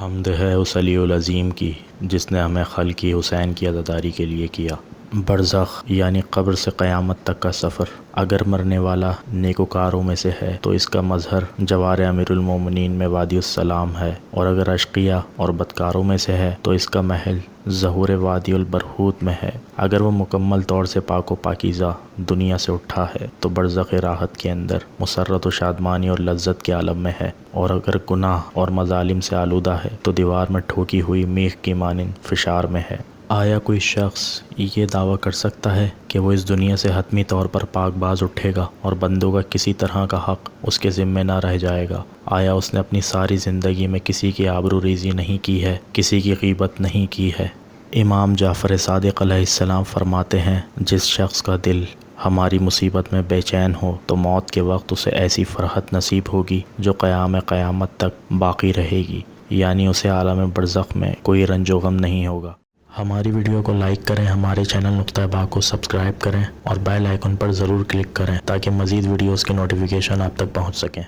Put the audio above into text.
حمد ہے اس علی العظیم کی جس نے ہمیں خلقی حسین کی عزاداری کے لیے کیا۔ برزخ یعنی قبر سے قیامت تک کا سفر اگر مرنے والا نیکوکاروں میں سے ہے تو اس کا مظہر جوار امیر المومنین میں وادی السلام ہے، اور اگر اشقیاء اور بدکاروں میں سے ہے تو اس کا محل ظہور وادی البرہوت میں ہے۔ اگر وہ مکمل طور سے پاک و پاکیزہ دنیا سے اٹھا ہے تو برزخ راحت کے اندر مسرت و شادمانی اور لذت کے عالم میں ہے، اور اگر گناہ اور مظالم سے آلودہ ہے تو دیوار میں ٹھوکی ہوئی میخ کی مانند فشار میں ہے۔ آیا کوئی شخص یہ دعویٰ کر سکتا ہے کہ وہ اس دنیا سے حتمی طور پر پاک باز اٹھے گا اور بندوں کا کسی طرح کا حق اس کے ذمہ نہ رہ جائے گا؟ آیا اس نے اپنی ساری زندگی میں کسی کی آبرو ریزی نہیں کی ہے، کسی کی غیبت نہیں کی ہے؟ امام جعفر صادق علیہ السلام فرماتے ہیں، جس شخص کا دل ہماری مصیبت میں بے چین ہو تو موت کے وقت اسے ایسی فرحت نصیب ہوگی جو قیامت تک باقی رہے گی، یعنی اسے عالم برزخ میں کوئی رنج و غم نہیں ہوگا۔ ہماری ویڈیو کو لائک کریں، ہمارے چینل نقطہ با کو سبسکرائب کریں اور بیل آئیکن پر ضرور کلک کریں تاکہ مزید ویڈیوز کے نوٹیفیکیشن آپ تک پہنچ سکیں۔